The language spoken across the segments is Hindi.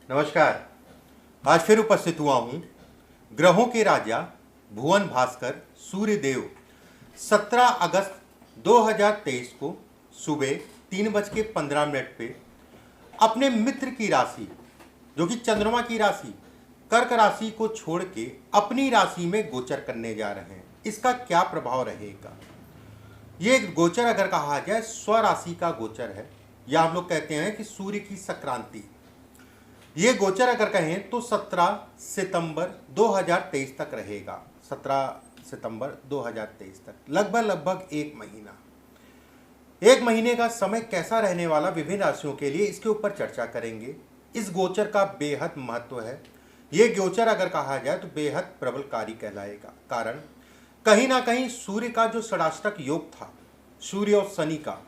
नमस्कार। आज फिर उपस्थित हुआ हूँ ग्रहों के राजा भुवन भास्कर सूर्यदेव 17 अगस्त 2023 को सुबह 3:15 पे अपने मित्र की राशि जो कि चंद्रमा की राशि कर्क राशि को छोड़ के अपनी राशि में गोचर करने जा रहे हैं। इसका क्या प्रभाव रहेगा? ये गोचर अगर कहा जाए स्वराशि का गोचर है, या हम लोग कहते हैं कि सूर्य की संक्रांति। ये गोचर अगर कहें तो 17 सितंबर 2023 तक रहेगा। 17 सितंबर 2023 तक लगभग एक महीना। एक महीने का समय कैसा रहने वाला विभिन्न राशियों के लिए, इसके ऊपर चर्चा करेंगे। इस गोचर का बेहद महत्व है। ये गोचर अगर कहा जाए तो बेहद प्रबलकारी कहलाएगा। कारण कहीं ना कहीं सूर्य का जो षडाष्टक योग था, सूर्य और शनि का,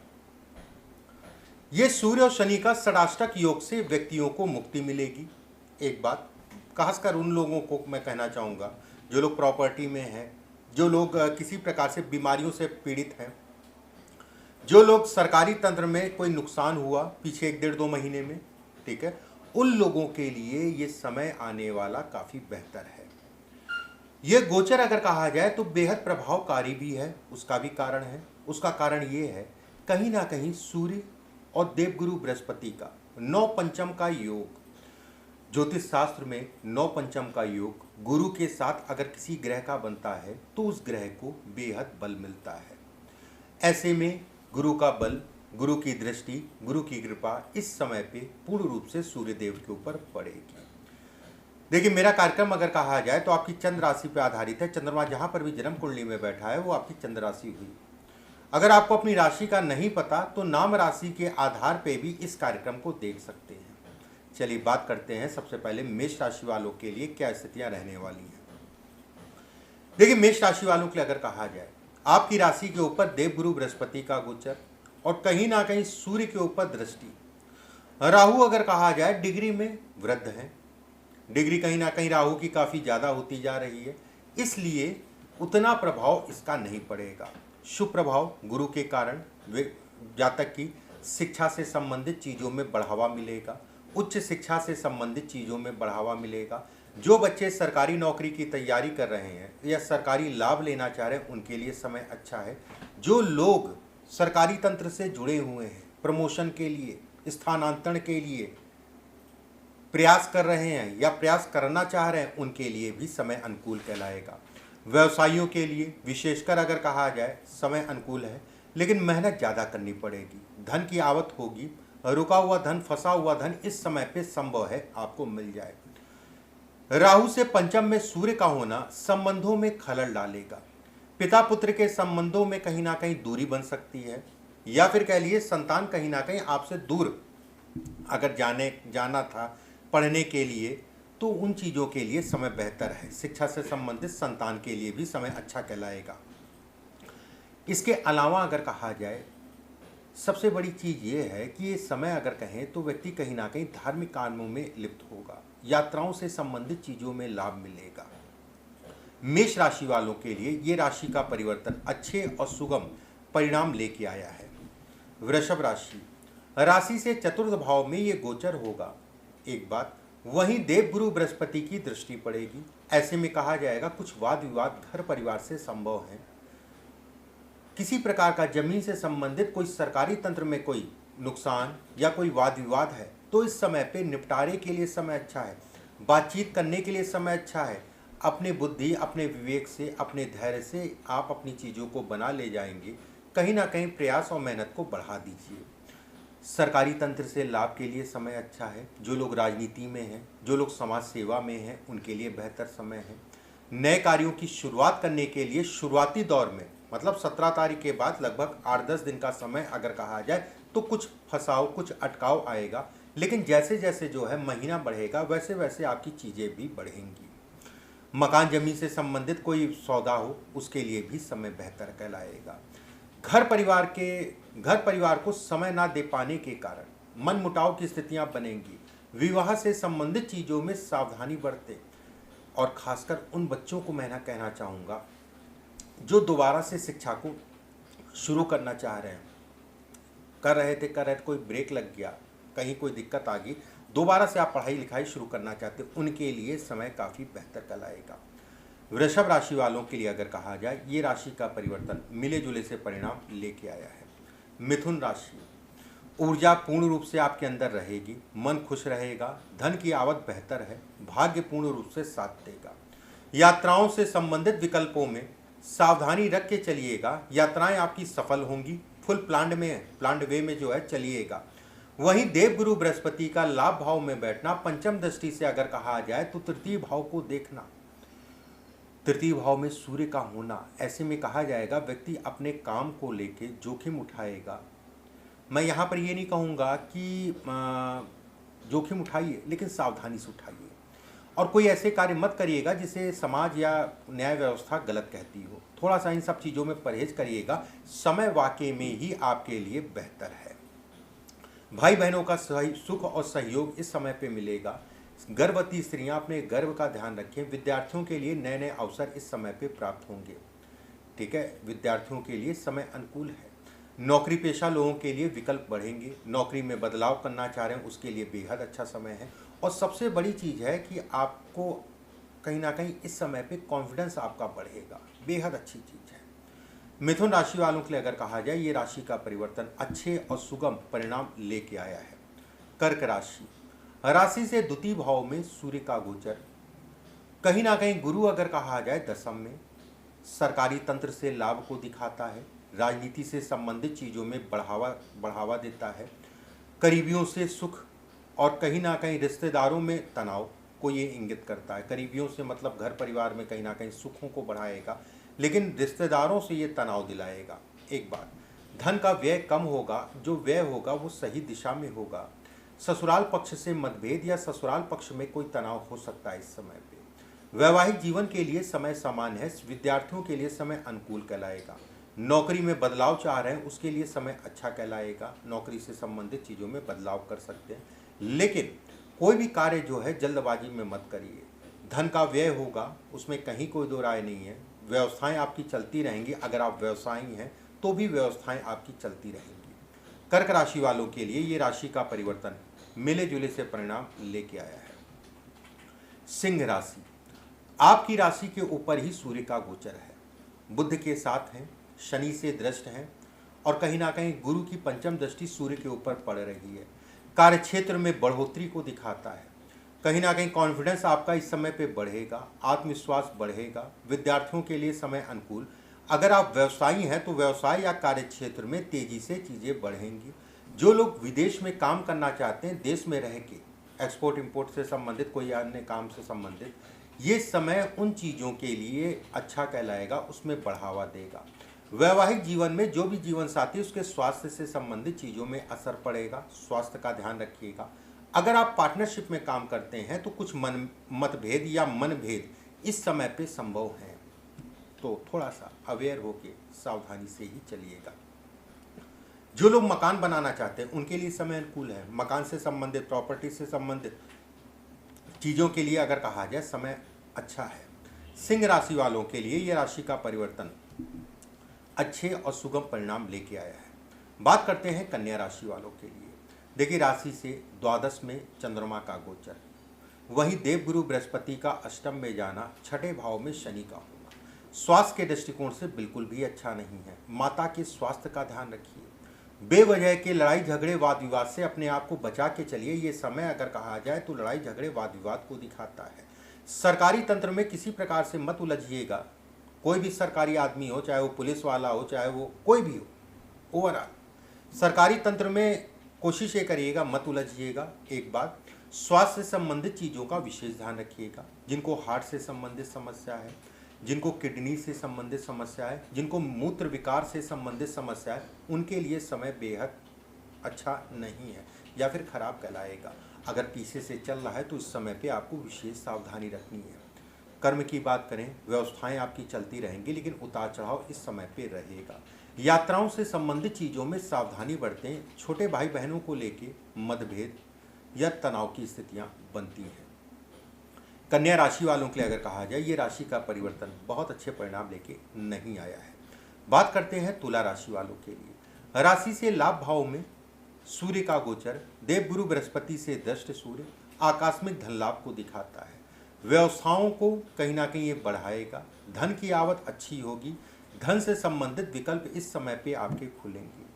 ये सूर्य और शनि का षडाष्टक योग से व्यक्तियों को मुक्ति मिलेगी। एक बात खासकर उन लोगों को मैं कहना चाहूँगा जो लोग प्रॉपर्टी में हैं, जो लोग किसी प्रकार से बीमारियों से पीड़ित हैं, जो लोग सरकारी तंत्र में कोई नुकसान हुआ पीछे 1-1.5-2 महीने में, ठीक है, उन लोगों के लिए ये समय आने वाला काफ़ी बेहतर है। ये गोचर अगर कहा जाए तो बेहद प्रभावकारी भी है। उसका भी कारण है। उसका कारण ये है कहीं ना कहीं सूर्य और देवगुरु बृहस्पति का 9 पंचम का योग, ज्योतिष शास्त्र में 9 पंचम का योग गुरु के साथ अगर किसी ग्रह का बनता है तो उस ग्रह को बेहद बल मिलता है। ऐसे में गुरु का बल, गुरु की दृष्टि, गुरु की कृपा इस समय पे पूर्ण रूप से सूर्यदेव के ऊपर पड़ेगी। देखिए, मेरा कार्यक्रम अगर कहा जाए तो आपकी चंद्र राशि पर आधारित है। चंद्रमा जहाँ पर भी जन्म कुंडली में बैठा है वो आपकी चंद्र राशि हुई। अगर आपको अपनी राशि का नहीं पता तो नाम राशि के आधार पे भी इस कार्यक्रम को देख सकते हैं। चलिए बात करते हैं सबसे पहले मेष राशि वालों के लिए क्या स्थितियां रहने वाली हैं। देखिए, मेष राशि वालों के लिए अगर कहा जाए, आपकी राशि के ऊपर देवगुरु बृहस्पति का गोचर और कहीं ना कहीं सूर्य के ऊपर दृष्टि। राहु अगर कहा जाए डिग्री में वृद्ध है। डिग्री कहीं ना कहीं राहु की काफ़ी ज़्यादा होती जा रही है, इसलिए उतना प्रभाव इसका नहीं पड़ेगा। शुभ प्रभाव गुरु के कारण वे जातक की शिक्षा से संबंधित चीज़ों में बढ़ावा मिलेगा। उच्च शिक्षा से संबंधित चीज़ों में बढ़ावा मिलेगा। जो बच्चे सरकारी नौकरी की तैयारी कर रहे हैं या सरकारी लाभ लेना चाह रहे हैं उनके लिए समय अच्छा है। जो लोग सरकारी तंत्र से जुड़े हुए हैं, प्रमोशन के लिए, स्थानांतरण के लिए प्रयास कर रहे हैं या प्रयास करना चाह रहे हैं, उनके लिए भी समय अनुकूल कहलाएगा। व्यवसायियों के लिए विशेषकर अगर कहा जाए समय अनुकूल है, लेकिन मेहनत ज़्यादा करनी पड़ेगी। धन की आवक होगी। रुका हुआ धन, फंसा हुआ धन इस समय पे संभव है आपको मिल जाए। राहु से पंचम में सूर्य का होना संबंधों में खलल डालेगा। पिता पुत्र के संबंधों में कहीं ना कहीं दूरी बन सकती है, या फिर कह लिए संतान कहीं ना कहीं आपसे दूर अगर जाना था पढ़ने के लिए, तो उन चीज़ों के लिए समय बेहतर है। शिक्षा से संबंधित संतान के लिए भी समय अच्छा कहलाएगा। इसके अलावा अगर कहा जाए, सबसे बड़ी चीज़ ये है कि ये समय अगर कहें तो व्यक्ति कहीं ना कहीं धार्मिक कामों में लिप्त होगा। यात्राओं से संबंधित चीज़ों में लाभ मिलेगा। मेष राशि वालों के लिए ये राशि का परिवर्तन अच्छे और सुगम परिणाम लेके आया है। वृषभ राशि, राशि से चतुर्थ भाव में ये गोचर होगा। एक बात, वहीं देवगुरु बृहस्पति की दृष्टि पड़ेगी। ऐसे में कहा जाएगा कुछ वाद विवाद घर परिवार से संभव है। किसी प्रकार का जमीन से संबंधित कोई सरकारी तंत्र में कोई नुकसान या कोई वाद विवाद है तो इस समय पे निपटारे के लिए समय अच्छा है। बातचीत करने के लिए समय अच्छा है। अपने बुद्धि, अपने विवेक से, अपने धैर्य से आप अपनी चीज़ों को बना ले जाएंगे। कहीं ना कहीं प्रयास और मेहनत को बढ़ा दीजिए। सरकारी तंत्र से लाभ के लिए समय अच्छा है। जो लोग राजनीति में हैं, जो लोग समाज सेवा में हैं, उनके लिए बेहतर समय है। नए कार्यों की शुरुआत करने के लिए शुरुआती दौर में, मतलब 17 तारीख के बाद लगभग 8-10 दिन का समय अगर कहा जाए तो कुछ फंसाव, कुछ अटकाव आएगा। लेकिन जैसे जैसे जो है महीना बढ़ेगा वैसे वैसे आपकी चीज़ें भी बढ़ेंगी। मकान जमीन से संबंधित कोई सौदा हो उसके लिए भी समय बेहतर कहलाएगा। घर परिवार को समय ना दे पाने के कारण मनमुटाव की स्थितियां बनेंगी। विवाह से संबंधित चीज़ों में सावधानी बरतें। और खासकर उन बच्चों को मैं कहना चाहूँगा जो दोबारा से शिक्षा को शुरू करना चाह रहे हैं, कर रहे थे कोई ब्रेक लग गया, कहीं कोई दिक्कत आ गई, दोबारा से आप पढ़ाई लिखाई शुरू करना चाहते हैं, उनके लिए समय काफ़ी बेहतर कल आएगा। वृषभ राशि वालों के लिए अगर कहा जाए, ये राशि का परिवर्तन मिले जुले से परिणाम लेके आया है। मिथुन राशि, ऊर्जा पूर्ण रूप से आपके अंदर रहेगी, मन खुश रहेगा, धन की आवक बेहतर है, भाग्य पूर्ण रूप से साथ देगा। यात्राओं से संबंधित विकल्पों में सावधानी रख के चलिएगा, यात्राएं आपकी सफल होंगी, फुल प्लान्ड वे में जो है चलिएगा। वहीं देवगुरु बृहस्पति का लाभ भाव में बैठना, पंचम दृष्टि से अगर कहा जाए तो तृतीय भाव को देखना, तृतीय भाव में सूर्य का होना, ऐसे में कहा जाएगा व्यक्ति अपने काम को लेके जोखिम उठाएगा। मैं यहाँ पर ये नहीं कहूँगा कि जोखिम उठाइए, लेकिन सावधानी से उठाइए और कोई ऐसे कार्य मत करिएगा जिसे समाज या न्याय व्यवस्था गलत कहती हो। थोड़ा सा इन सब चीज़ों में परहेज करिएगा, समय वाकई में ही आपके लिए बेहतर है। भाई बहनों का सुख और सहयोग इस समय पे मिलेगा। गर्भवती स्त्रियां अपने गर्भ का ध्यान रखें। विद्यार्थियों के लिए नए नए अवसर इस समय पे प्राप्त होंगे। ठीक है, विद्यार्थियों के लिए समय अनुकूल है। नौकरी पेशा लोगों के लिए विकल्प बढ़ेंगे। नौकरी में बदलाव करना चाह रहे हैं, उसके लिए बेहद अच्छा समय है। और सबसे बड़ी चीज़ है कि आपको कहीं ना कहीं इस समय पे कॉन्फिडेंस आपका बढ़ेगा, बेहद अच्छी चीज़ है। मिथुन राशि वालों के लिए अगर कहा जाए, ये राशि का परिवर्तन अच्छे और सुगम परिणाम लेके आया है। कर्क राशि से द्वितीय भाव में सूर्य का गोचर, कहीं ना कहीं गुरु अगर कहा जाए दशम में, सरकारी तंत्र से लाभ को दिखाता है, राजनीति से संबंधित चीज़ों में बढ़ावा देता है, करीबियों से सुख और कहीं ना कहीं रिश्तेदारों में तनाव को ये इंगित करता है। करीबियों से मतलब घर परिवार में कहीं ना कहीं सुखों को बढ़ाएगा, लेकिन रिश्तेदारों से ये तनाव दिलाएगा। एक बात, धन का व्यय कम होगा, जो व्यय होगा वो सही दिशा में होगा। ससुराल पक्ष से मतभेद या ससुराल पक्ष में कोई तनाव हो सकता है इस समय पे। वैवाहिक जीवन के लिए समय सामान्य है। विद्यार्थियों के लिए समय अनुकूल कहलाएगा। नौकरी में बदलाव चाह रहे हैं, उसके लिए समय अच्छा कहलाएगा। नौकरी से संबंधित चीज़ों में बदलाव कर सकते हैं, लेकिन कोई भी कार्य जो है जल्दबाजी में मत करिए। धन का व्यय होगा, उसमें कहीं कोई दो राय नहीं है। व्यवस्थाएं आपकी चलती रहेंगी, अगर आप व्यवसायी हैं तो भी व्यवस्थाएं आपकी चलती रहेंगी। कर्क राशि वालों के लिए ये राशि का परिवर्तन मिले जुले से परिणाम लेके आया है। सिंह राशि, आपकी राशि के ऊपर ही सूर्य का गोचर है, बुध के साथ हैं, शनि से दृष्ट हैं और कहीं ना कहीं गुरु की पंचम दृष्टि सूर्य के ऊपर पड़ रही है। कार्य क्षेत्र में बढ़ोतरी को दिखाता है। कहीं ना कहीं कॉन्फिडेंस आपका इस समय पे बढ़ेगा, आत्मविश्वास बढ़ेगा। विद्यार्थियों के लिए समय अनुकूल। अगर आप व्यवसायी हैं तो व्यवसाय या कार्य क्षेत्र में तेजी से चीज़ें बढ़ेंगी। जो लोग विदेश में काम करना चाहते हैं, देश में रह के एक्सपोर्ट इंपोर्ट से संबंधित कोई अन्य काम से संबंधित, ये समय उन चीज़ों के लिए अच्छा कहलाएगा, उसमें बढ़ावा देगा। वैवाहिक जीवन में जो भी जीवन साथी, उसके स्वास्थ्य से संबंधित चीज़ों में असर पड़ेगा, स्वास्थ्य का ध्यान रखिएगा। अगर आप पार्टनरशिप में काम करते हैं तो कुछ मतभेद या मनभेद इस समय पे संभव हैं, तो थोड़ा सा अवेयर होके सावधानी से ही चलिएगा। जो लोग मकान बनाना चाहते हैं उनके लिए समय अनुकूल है। मकान से संबंधित, प्रॉपर्टी से संबंधित चीज़ों के लिए अगर कहा जाए समय अच्छा है। सिंह राशि वालों के लिए यह राशि का परिवर्तन अच्छे और सुगम परिणाम लेके आया है। बात करते हैं कन्या राशि वालों के लिए। देखिए, राशि से द्वादश में चंद्रमा का गोचर, वहीं देवगुरु बृहस्पति का अष्टम में जाना, छठे भाव में शनि का होना स्वास्थ्य के दृष्टिकोण से बिल्कुल भी अच्छा नहीं है। माता के स्वास्थ्य का ध्यान रखिए। बेवजह के लड़ाई झगड़े वाद विवाद से अपने आप को बचा के चलिए। ये समय अगर कहा जाए तो लड़ाई झगड़े वाद विवाद को दिखाता है। सरकारी तंत्र में किसी प्रकार से मत उलझिएगा। कोई भी सरकारी आदमी हो, चाहे वो पुलिस वाला हो, चाहे वो कोई भी हो, ओवरऑल सरकारी तंत्र में कोशिश ये करिएगा मत उलझिएगा। एक बात, स्वास्थ्य से संबंधित चीज़ों का विशेष ध्यान रखिएगा। जिनको हार्ट से संबंधित समस्या है, जिनको किडनी से संबंधित समस्या है, जिनको मूत्र विकार से संबंधित समस्या है, उनके लिए समय बेहद अच्छा नहीं है या फिर खराब कहलाएगा। अगर पीछे से चल रहा है तो इस समय पे आपको विशेष सावधानी रखनी है। कर्म की बात करें, व्यवस्थाएं आपकी चलती रहेंगी, लेकिन उतार चढ़ाव इस समय पे रहेगा। यात्राओं से संबंधित चीज़ों में सावधानी बरतें। छोटे भाई बहनों को लेके मतभेद या तनाव की स्थितियां बनती हैं। कन्या राशि वालों के लिए अगर कहा जाए, ये राशि का परिवर्तन बहुत अच्छे परिणाम लेके नहीं आया है। बात करते हैं तुला राशि वालों के लिए। राशि से लाभ भाव में सूर्य का गोचर देवगुरु बृहस्पति से दृष्ट सूर्य आकस्मिक धन लाभ को दिखाता है। व्यवसायों को कहीं ना कहीं ये बढ़ाएगा, धन की आवक अच्छी होगी, धन से संबंधित विकल्प इस समय पे आपके खुलेंगे।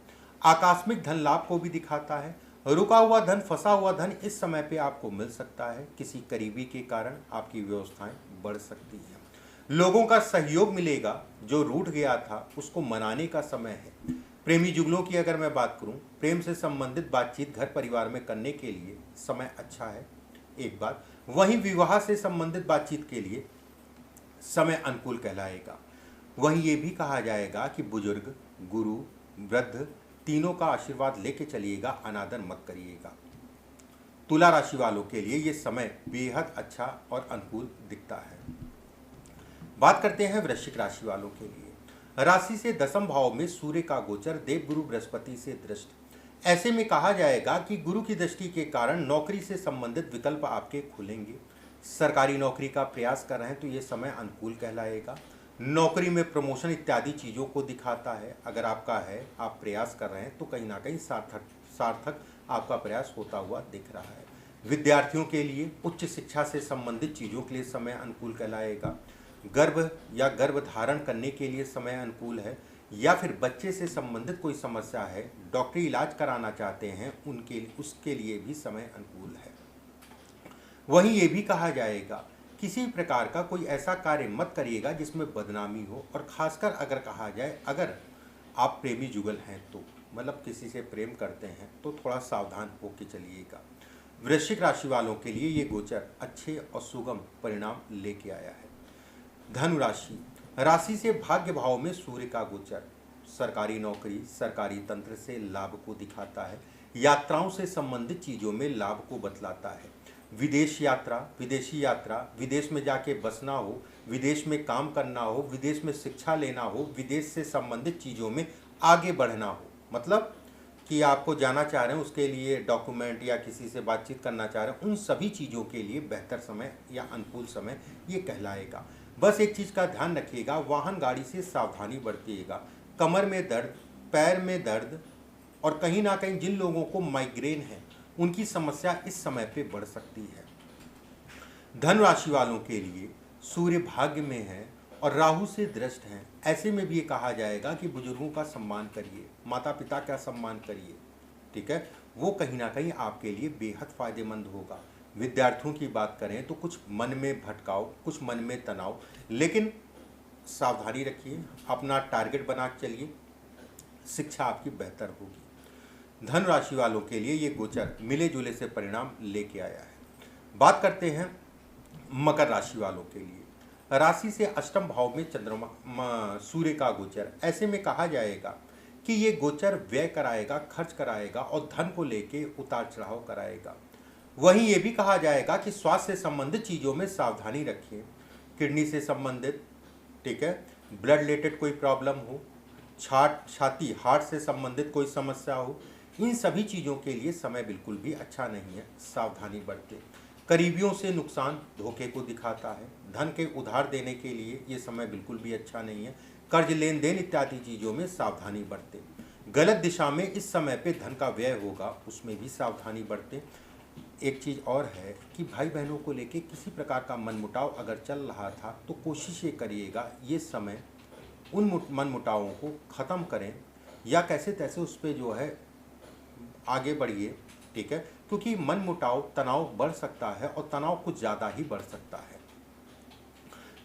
आकस्मिक धन लाभ को भी दिखाता है, रुका हुआ धन, फंसा हुआ धन इस समय पे आपको मिल सकता है। किसी करीबी के कारण आपकी व्यवस्थाएं बढ़ सकती हैं। लोगों का सहयोग मिलेगा, जो रूठ गया था उसको मनाने का समय है। प्रेमी जुगलों की अगर मैं बात करूं, प्रेम से संबंधित बातचीत घर परिवार में करने के लिए समय अच्छा है, एक बात। वहीं विवाह से संबंधित बातचीत के लिए समय अनुकूल कहलाएगा। वहीं ये भी कहा जाएगा कि बुजुर्ग, गुरु, वृद्ध तीनों का आशीर्वाद लेके चलिएगा, अनादर मत करिएगा। तुला राशि वालों के लिए ये समय बेहद अच्छा और अनुकूल दिखता है। बात करते हैं वृश्चिक राशि वालों के लिए। राशि से दसम भाव में सूर्य का गोचर देवगुरु बृहस्पति से दृष्ट। ऐसे में कहा जाएगा कि गुरु की दृष्टि के कारण नौकरी से संबंधित विकल्प आपके खुलेंगे। सरकारी नौकरी का प्रयास कर रहे हैं तो ये समय अनुकूल कहलाएगा। नौकरी में प्रमोशन इत्यादि चीज़ों को दिखाता है। अगर आपका है, आप प्रयास कर रहे हैं तो कहीं ना कहीं सार्थक आपका प्रयास होता हुआ दिख रहा है। विद्यार्थियों के लिए उच्च शिक्षा से संबंधित चीज़ों के लिए समय अनुकूल कहलाएगा। गर्भ या गर्भ धारण करने के लिए समय अनुकूल है, या फिर बच्चे से संबंधित कोई समस्या है, डॉक्टरी इलाज कराना चाहते हैं, उसके लिए भी समय अनुकूल है। वहीं ये भी कहा जाएगा किसी प्रकार का कोई ऐसा कार्य मत करिएगा जिसमें बदनामी हो, और खासकर अगर कहा जाए अगर आप प्रेमी जुगल हैं तो मतलब किसी से प्रेम करते हैं तो थोड़ा सावधान होकर चलिएगा। वृश्चिक राशि वालों के लिए ये गोचर अच्छे और सुगम परिणाम लेके आया है। धनु राशि, राशि से भाग्य भाव में सूर्य का गोचर सरकारी नौकरी, सरकारी तंत्र से लाभ को दिखाता है। यात्राओं से संबंधित चीज़ों में लाभ को बतलाता है। विदेश यात्रा, विदेशी यात्रा, विदेश में जाके बसना हो, विदेश में काम करना हो, विदेश में शिक्षा लेना हो, विदेश से संबंधित चीज़ों में आगे बढ़ना हो, मतलब कि आपको जाना चाह रहे हैं, उसके लिए डॉक्यूमेंट या किसी से बातचीत करना चाह रहे हैं, उन सभी चीज़ों के लिए बेहतर समय या अनुकूल समय ये कहलाएगा। बस एक चीज़ का ध्यान रखिएगा, वाहन गाड़ी से सावधानी बरतिएगा। कमर में दर्द, पैर में दर्द, और कहीं ना कहीं जिन लोगों को माइग्रेन है उनकी समस्या इस समय पे बढ़ सकती है। धन राशि वालों के लिए सूर्य भाग्य में है और राहु से दृष्ट हैं। ऐसे में भी ये कहा जाएगा कि बुजुर्गों का सम्मान करिए, माता पिता का सम्मान करिए, ठीक है, वो कहीं ना कहीं आपके लिए बेहद फायदेमंद होगा। विद्यार्थियों की बात करें तो कुछ मन में भटकाव, कुछ मन में तनाव, लेकिन सावधानी रखिए, अपना टारगेट बना के चलिए, शिक्षा आपकी बेहतर होगी। धन राशि वालों के लिए ये गोचर मिले जुले से परिणाम लेके आया है। बात करते हैं मकर राशि वालों के लिए। राशि से अष्टम भाव में चंद्रमा सूर्य का गोचर। ऐसे में कहा जाएगा कि ये गोचर व्यय कराएगा, खर्च कराएगा और धन को लेके उतार चढ़ाव कराएगा। वहीं ये भी कहा जाएगा कि स्वास्थ्य से संबंधित चीज़ों में सावधानी रखिए। किडनी से संबंधित, ठीक है, ब्लड रिलेटेड कोई प्रॉब्लम हो, छाती, हार्ट से संबंधित कोई समस्या हो, इन सभी चीज़ों के लिए समय बिल्कुल भी अच्छा नहीं है, सावधानी बरतें। करीबियों से नुकसान, धोखे को दिखाता है। धन के उधार देने के लिए ये समय बिल्कुल भी अच्छा नहीं है। कर्ज लेन देन इत्यादि चीज़ों में सावधानी बरतें। गलत दिशा में इस समय पे धन का व्यय होगा, उसमें भी सावधानी बरतें। एक चीज़ और है कि भाई बहनों को लेके किसी प्रकार का मनमुटाव अगर चल रहा था तो कोशिश ये करिएगा ये समय उन मनमुटावों को ख़त्म करें, या कैसे तैसे उस पर जो है आगे बढ़िए, ठीक है, क्योंकि मनमुटाव, तनाव बढ़ सकता है और तनाव कुछ ज़्यादा ही बढ़ सकता है।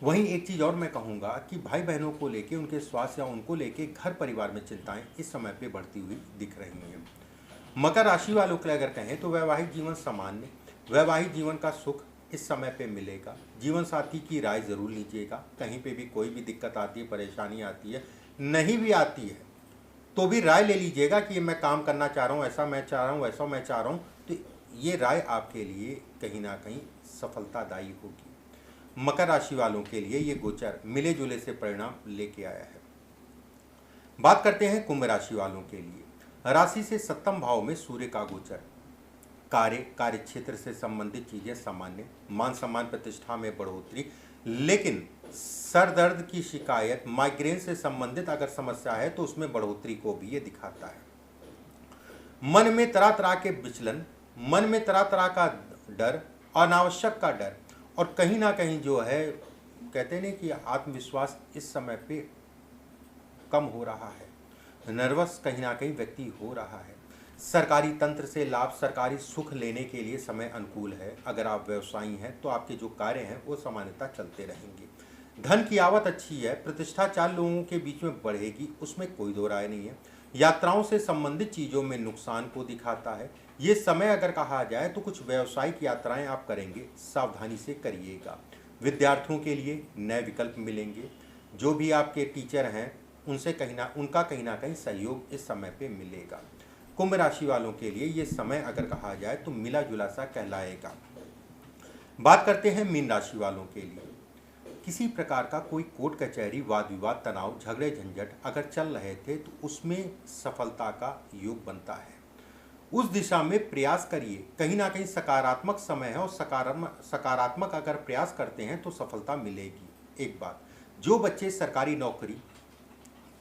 वहीं एक चीज़ और मैं कहूँगा कि भाई बहनों को लेके, उनके स्वास्थ्य या उनको लेके घर परिवार में चिंताएं इस समय पे बढ़ती हुई दिख रही हैं। मकर राशि वालों के लिए अगर कहें तो वैवाहिक जीवन सामान्य, वैवाहिक जीवन का सुख इस समय पे मिलेगा। जीवन साथी की राय ज़रूर लीजिएगा। कहीं पे भी कोई भी दिक्कत आती है, परेशानी आती है, नहीं भी आती है तो भी राय ले लीजिएगा कि मैं काम करना चाह रहा हूँ, ऐसा मैं चाह रहा हूँ, वैसा मैं चाह रहा हूँ, तो ये राय आपके लिए कहीं ना कहीं सफलतादायी होगी। मकर राशि वालों के लिए ये गोचर मिले जुले से परिणाम लेके आया है। बात करते हैं कुंभ राशि वालों के लिए। राशि से सप्तम भाव में सूर्य का गोचर। कार्य क्षेत्र से संबंधित चीज़ें सामान्य, मान सम्मान प्रतिष्ठा में बढ़ोतरी, लेकिन सर दर्द की शिकायत, माइग्रेन से संबंधित अगर समस्या है तो उसमें बढ़ोतरी को भी ये दिखाता है। मन में तरह तरह के विचलन, मन में तरह तरह का डर, अनावश्यक का डर, और कहीं ना कहीं जो है कहते हैं कि आत्मविश्वास इस समय पे कम हो रहा है, नर्वस कहीं ना कहीं व्यक्ति हो रहा है। सरकारी तंत्र से लाभ, सरकारी सुख लेने के लिए समय अनुकूल है। अगर आप व्यवसायी हैं तो आपके जो कार्य हैं वो सामान्यतः चलते रहेंगे। धन की आवक अच्छी है, प्रतिष्ठा चार लोगों के बीच में बढ़ेगी, उसमें कोई दो राय नहीं है। यात्राओं से संबंधित चीज़ों में नुकसान को दिखाता है। ये समय अगर कहा जाए तो कुछ व्यावसायिक यात्राएं आप करेंगे, सावधानी से करिएगा। विद्यार्थियों के लिए नए विकल्प मिलेंगे। जो भी आपके टीचर हैं उनसे उनका कहीं ना कहीं सहयोग इस समय पे मिलेगा। कुंभ राशि वालों के लिए ये समय अगर कहा जाए तो मिला जुला सा कहलाएगा। बात करते हैं मीन राशि वालों के लिए। किसी प्रकार का कोई कोर्ट कचहरी, वाद विवाद, तनाव, झगड़े झंझट अगर चल रहे थे तो उसमें सफलता का योग बनता है। उस दिशा में प्रयास करिए, कहीं ना कहीं सकारात्मक समय है और सकारात्मक अगर प्रयास करते हैं तो सफलता मिलेगी। एक बात, जो बच्चे सरकारी नौकरी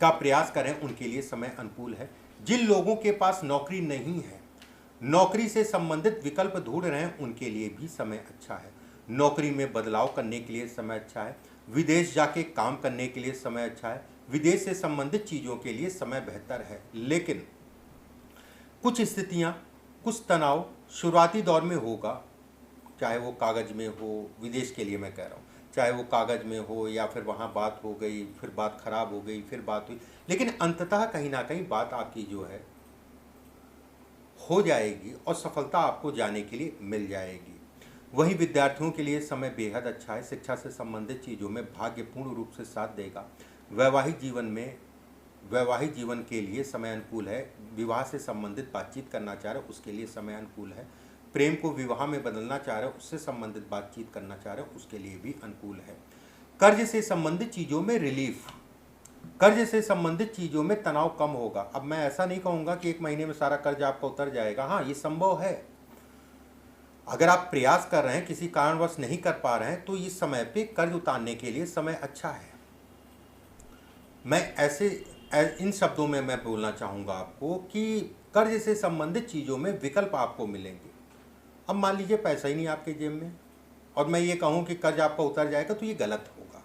का प्रयास करें उनके लिए समय अनुकूल है। जिन लोगों के पास नौकरी नहीं है, नौकरी से संबंधित विकल्प ढूंढ रहे हैं, उनके लिए भी समय अच्छा है। नौकरी में बदलाव करने के लिए समय अच्छा है। विदेश जाके काम करने के लिए समय अच्छा है। विदेश से संबंधित चीज़ों के लिए समय बेहतर है। लेकिन कुछ स्थितियां, कुछ तनाव शुरुआती दौर में होगा, चाहे वो कागज में हो, विदेश के लिए मैं कह रहा हूँ, चाहे वो कागज में हो या फिर वहाँ बात हो गई, फिर बात खराब हो गई, फिर बात हुई, लेकिन अंततः कहीं ना कहीं बात आपकी जो है हो जाएगी और सफलता आपको जाने के लिए मिल जाएगी। वहीं विद्यार्थियों के लिए समय बेहद अच्छा है। शिक्षा से संबंधित चीज़ों में भाग्य पूर्ण रूप से साथ देगा। वैवाहिक जीवन के लिए समय अनुकूल है। विवाह से संबंधित बातचीत करना चाह रहे हो उसके लिए समय अनुकूल है। प्रेम को विवाह में बदलना चाह रहे हो, उससे संबंधित बातचीत करना चाह रहे हो, उसके लिए भी अनुकूल है। कर्ज से संबंधित चीज़ों में रिलीफ, कर्ज से संबंधित चीज़ों में तनाव कम होगा। अब मैं ऐसा नहीं कहूँगा कि एक महीने में सारा कर्ज आपका उतर जाएगा, हाँ ये संभव है। अगर आप प्रयास कर रहे हैं, किसी कारणवश नहीं कर पा रहे हैं, तो इस समय पे कर्ज उतारने के लिए समय अच्छा है। मैं इन शब्दों में मैं बोलना चाहूँगा आपको कि कर्ज से संबंधित चीज़ों में विकल्प आपको मिलेंगे। अब मान लीजिए पैसा ही नहीं आपके जेब में और मैं ये कहूँ कि कर्ज आपका उतर जाएगा, तो ये गलत होगा।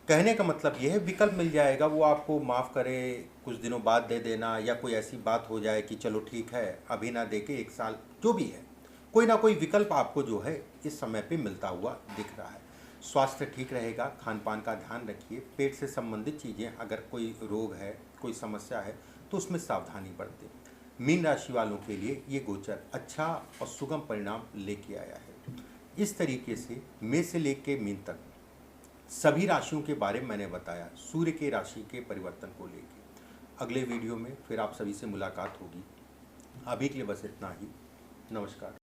कहने का मतलब ये है विकल्प मिल जाएगा, वो आपको माफ़ करे, कुछ दिनों बाद दे देना, या कोई ऐसी बात हो जाए कि चलो ठीक है अभी ना दे के 1 साल, जो भी है, कोई ना कोई विकल्प आपको जो है इस समय पे मिलता हुआ दिख रहा है। स्वास्थ्य ठीक रहेगा, खान पान का ध्यान रखिए। पेट से संबंधित चीज़ें, अगर कोई रोग है, कोई समस्या है तो उसमें सावधानी बरतें। मीन राशि वालों के लिए ये गोचर अच्छा और सुगम परिणाम लेके आया है। इस तरीके से मेष से लेके मीन तक सभी राशियों के बारे में मैंने बताया, सूर्य के राशि के परिवर्तन को लेके। अगले वीडियो में फिर आप सभी से मुलाकात होगी। अभी के लिए बस इतना ही। नमस्कार।